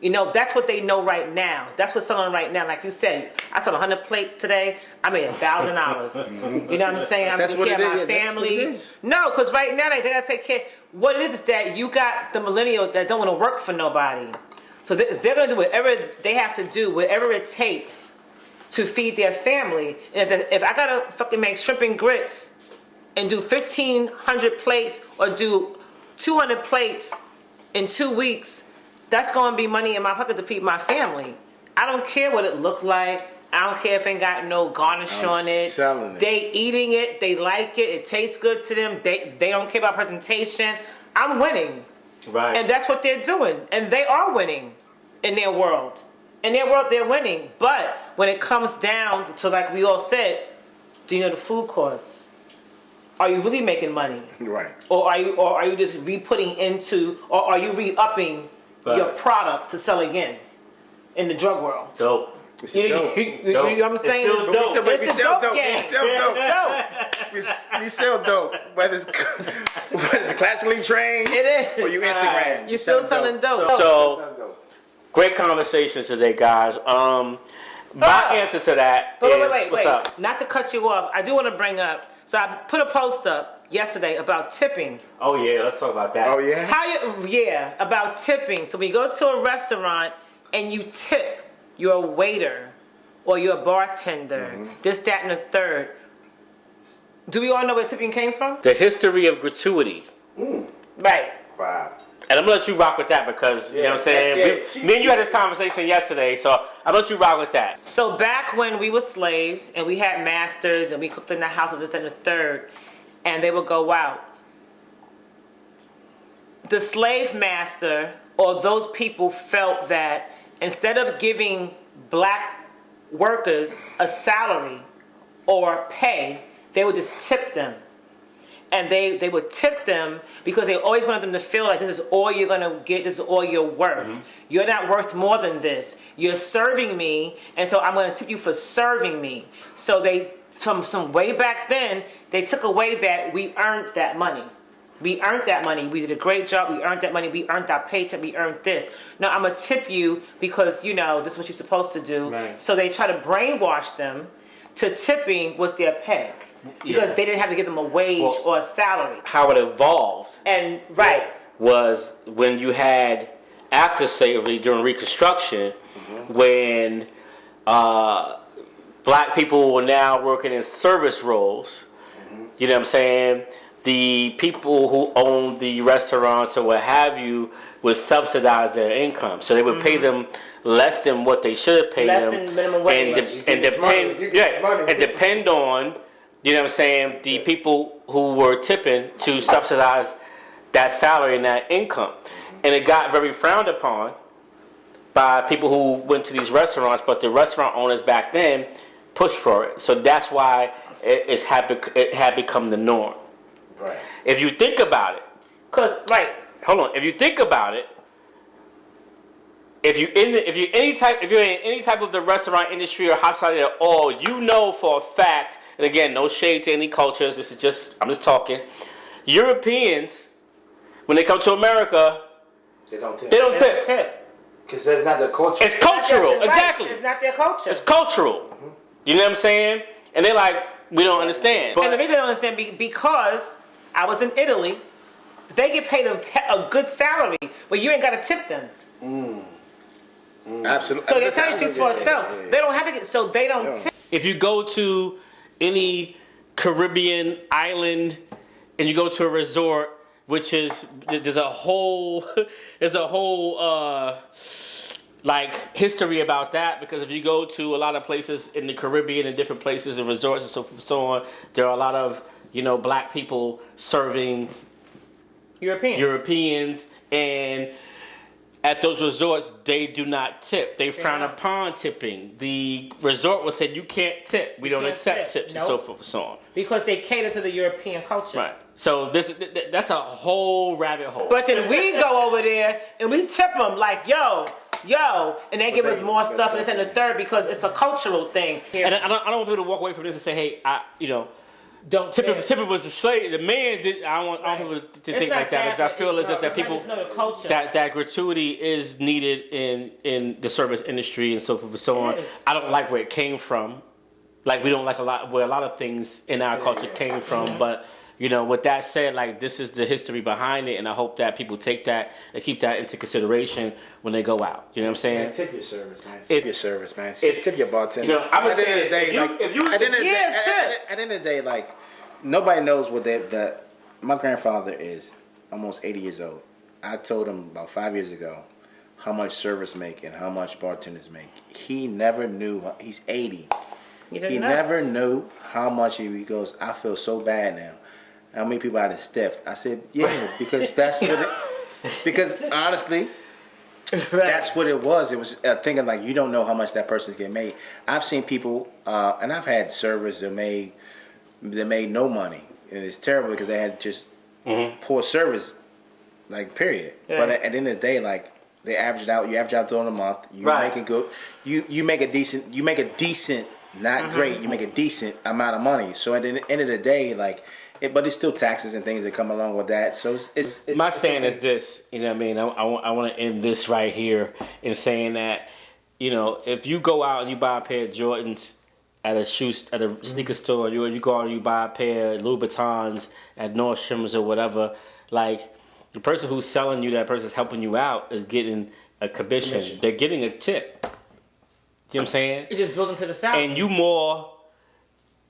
You know, that's what they know right now. That's what's selling right now. Like you said, I sold 100 plates today. I made $1,000. You know what I'm saying? I'm taking care of my family. No, because right now they gotta take care. What it is that you got the millennials that don't want to work for nobody. So they're gonna do whatever they have to do, whatever it takes to feed their family. And if I gotta fucking make shrimp and grits and do 1,500 plates or do 200 plates in 2 weeks, that's going to be money in my pocket to feed my family. I don't care what it looked like. I don't care if it ain't got no garnish on it. They eating it. They like it. It tastes good to them. They don't care about presentation. I'm winning. Right. And that's what they're doing. And they are winning in their world. In their world, they're winning. But when it comes down to, like we all said, do you know the food costs? Are you really making money? Right. Or are you just re-putting into, or are you re-upping your product to sell again in the drug world? Dope. You know what I'm saying? It's still dope. We sell dope. It's We sell dope. Whether it's classically trained It is. or you Instagram. You're still selling dope. So, great conversation today, guys. My answer to that is, what's up? Not to cut you off, I do want to bring up, so I put a post up yesterday about tipping. Oh yeah, let's talk about that. Oh yeah? About tipping. So when you go to a restaurant and you tip your waiter or your bartender, this, that, and the third, do we all know where tipping came from? The history of gratuity. Right. Wow. And I'm gonna let you rock with that because, you know what I'm saying? Me and you had this conversation yesterday, so I'm gonna let you rock with that. So back when we were slaves and we had masters and we cooked in the houses, this, that, and the third, and they would go out, the slave master or those people felt that instead of giving black workers a salary or pay, they would just tip them. And they would tip them because they always wanted them to feel like this is all you're going to get, this is all you're worth. Mm-hmm. You're not worth more than this. You're serving me, and so I'm going to tip you for serving me. So they, from some way back then, they took away that we earned that money. We earned that money. We did a great job. We earned that money. We earned our paycheck. We earned this. Now I'm going to tip you because, you know, this is what you're supposed to do. Right. So they try to brainwash them to tipping was their pay. Because they didn't have to give them a wage or a salary. How it evolved and was when you had after slavery during Reconstruction, when black people were now working in service roles. You know what I'm saying? The people who owned the restaurants or what have you would subsidize their income, so they would pay them less than what they should have paid less them, than minimum wage, and depend on. You know what I'm saying? The people who were tipping to subsidize that salary and that income. And it got very frowned upon by people who went to these restaurants, but the restaurant owners back then pushed for it. So that's why it had become the norm. Right. If you think about it, if you think about it, if you're in any type of the restaurant industry or hospitality at all, you know for a fact. And again, no shade to any cultures. I'm just talking. Europeans, when they come to America, they don't tip. They don't tip. Because that's not their culture. It's cultural, exactly. It's not their culture. It's cultural. Mm-hmm. You know what I'm saying? And they're like, we don't understand. And the reason they don't understand because I was in Italy, they get paid a good salary, but you ain't got to tip them. Absolutely. So the salary speaks for itself. They don't have to get, so they don't tip. If you go to any Caribbean island and you go to a resort, which is there's a whole like history about that, because if you go to a lot of places in the Caribbean and different places and resorts and so on, there are a lot of black people serving Europeans, and at those resorts, they do not tip. They frown upon tipping. The resort will say, you can't tip. We don't accept tips and so forth and so on. Because they cater to the European culture. Right. So that's a whole rabbit hole. But then we go over there and we tip them like, yo, and they give us more stuff and this and the third because it's a cultural thing. And I don't want people to walk away from this and say, hey, don't tip. Tipping was the slave. The man did. I don't want people to think like that, because I feel as if that people that gratuity is needed in the service industry and so forth and so on. I don't like where it came from. Like we don't like where a lot of things in our culture came from. But with that said, like this is the history behind it, and I hope that people take that and keep that into consideration when they go out. You know what I'm saying? Man, tip your service, man. Tip your bartenders. I'm gonna say at the end of the day, like nobody knows what my grandfather is almost 80 years old. I told him about 5 years ago how much servers make and how much bartenders make. He never knew. He's 80. He never knew how much. He goes, I feel so bad now. How many people had it stiffed? I said, yeah, because that's what it. Because honestly, that's what it was. It was thinking like you don't know how much that person's getting made. I've seen people, and I've had servers that made no money, and it's terrible because they had just poor service, like period. Yeah. But at the end of the day, like they average out. You average out during the month. You make it good. You make a decent. Not great. You make a decent amount of money. So at the end of the day, like. But there's still taxes and things that come along with that. So it's my saying is this. You know what I mean? I want to end this right here in saying that, if you go out and you buy a pair of Jordans at a sneaker store, you go out and you buy a pair of Louboutins at Nordstrom's or whatever, like the person who's selling you, that person's helping you out, is getting a commission. They're getting a tip. You know what I'm saying? It's just building to the salary. And you more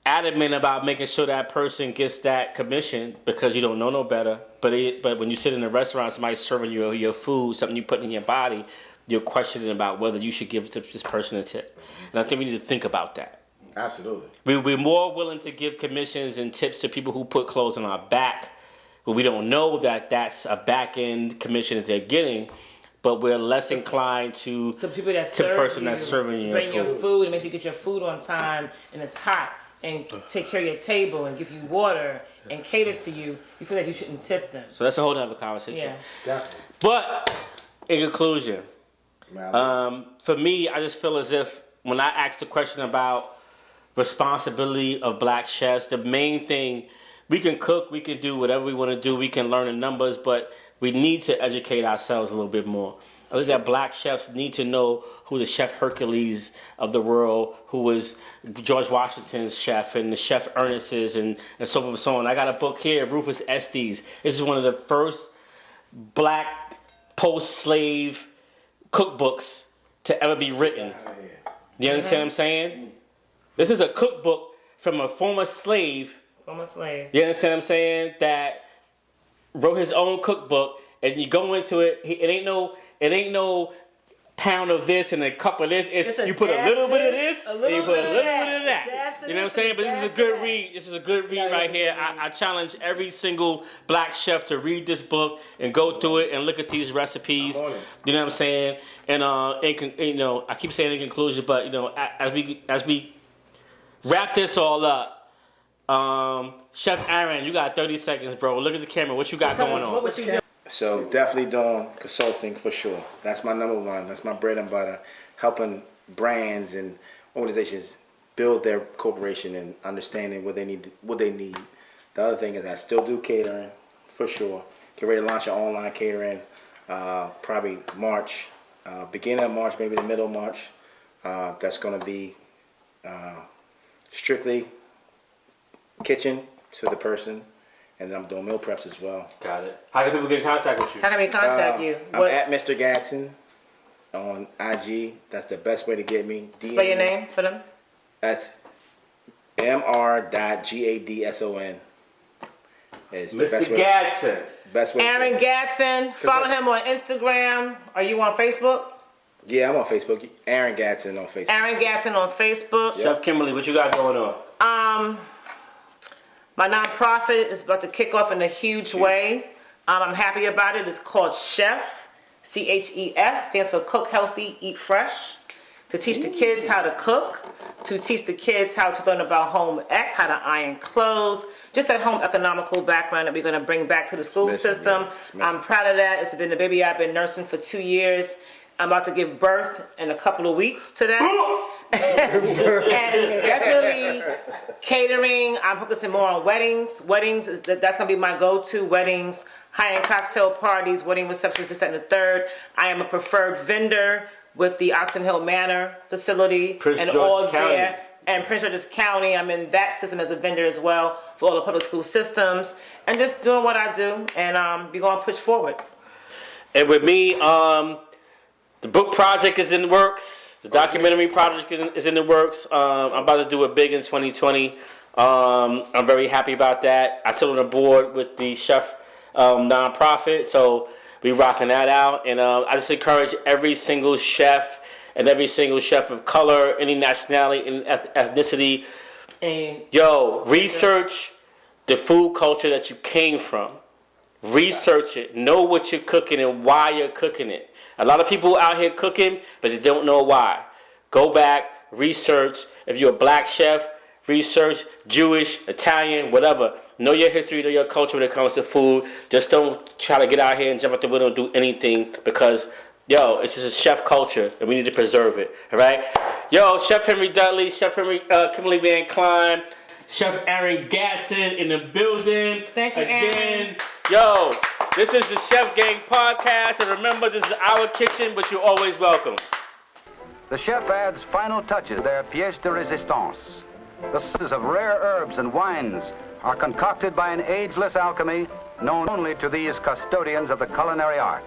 adamant about making sure that person gets that commission because you don't know no better. But when you sit in a restaurant, somebody's serving you your food, something you put in your body, you're questioning about whether you should give this person a tip. And I think we need to think about that. Absolutely. We're more willing to give commissions and tips to people who put clothes on our back, but we don't know that that's a back end commission that they're getting. But we're less inclined to people that to the person that's serving you bring your food and make sure you get your food on time and it's hot and take care of your table and give you water and cater to you. You feel like you shouldn't tip them. So that's a whole other conversation. Yeah. Definitely. But in conclusion, for me, I just feel as if when I asked the question about responsibility of black chefs, the main thing, we can cook, we can do whatever we want to do, we can learn the numbers, but we need to educate ourselves a little bit more. I think that black chefs need to know who the Chef Hercules of the world, who was George Washington's chef, and the Chef Ernest's, and so forth and so on. I got a book here, Rufus Estes. This is one of the first black post-slave cookbooks to ever be written. You understand what I'm saying? This is a cookbook from a former slave. You understand what I'm saying? That wrote his own cookbook, and you go into it. It ain't no pound of this and a cup of this. You put a little bit of this and you put a little bit of that. You know what I'm saying? But this is a good read. This is a good read right here. I challenge every single black chef to read this book and go through it and look at these recipes. You know what I'm saying? And you know, I keep saying in conclusion, but you know, as we wrap this all up. Chef Aaron, you got 30 seconds, bro. Look at the camera. What you got going on? What you do? So definitely doing consulting for sure. That's my number one. That's my bread and butter. Helping brands and organizations build their corporation and understanding what they need. The other thing is I still do catering for sure. Get ready to launch an online catering. Probably March, beginning of March, maybe the middle of March. That's going to be strictly kitchen to the person, and then I'm doing meal preps as well. Got it. How can people get in contact with you? How can we contact you? I'm at Mr. Gadson on IG. That's the best way to get me. Spell your name for them. That's Mr.Gadson. Mr. Gadson. Best way. Aaron Gadson. Follow him on Instagram. Are you on Facebook? Yeah, I'm on Facebook. Aaron Gadson on Facebook. Aaron Gadson on Facebook. Chef Kimberly, what you got going on? My nonprofit is about to kick off in a huge way. I'm happy about it. It's called Chef, CHEF, stands for Cook Healthy, Eat Fresh. To teach the kids how to cook, to teach the kids how to learn about home ec, how to iron clothes, just that home economical background that we're going to bring back to the school system. I'm proud of that. It's been a baby I've been nursing for 2 years. I'm about to give birth in a couple of weeks to that. And definitely catering. I'm focusing more on weddings. Weddings that's gonna be my go-to. Weddings, high-end cocktail parties, wedding receptions, this, that, and the third. I am a preferred vendor with the Oxon Hill Manor facility and all there. And Prince George's County. I'm in that system as a vendor as well for all the public school systems, and just doing what I do. And we're gonna push forward. And with me, the book project is in the works. The documentary project is in the works. I'm about to do it big in 2020. I'm very happy about that. I sit on the board with the Chef nonprofit, so we rocking that out. And I just encourage every single chef and every single chef of color, any nationality, any ethnicity. Research the food culture that you came from. Research it. Know what you're cooking and why you're cooking it. A lot of people out here cooking, but they don't know why. Go back, research. If you're a black chef, research. Jewish, Italian, whatever. Know your history, know your culture when it comes to food. Just don't try to get out here and jump out the window and do anything because, this is a chef culture and we need to preserve it. All right? Chef Henry Dudley, Chef Kimberly VanKline, Chef Aaron Gadson in the building. Thank you, again. Aaron. This is the Chef Gang Podcast, and remember, this is our kitchen, but you're always welcome. The chef adds final touches, their pièce de résistance. The sauces of rare herbs and wines are concocted by an ageless alchemy known only to these custodians of the culinary art.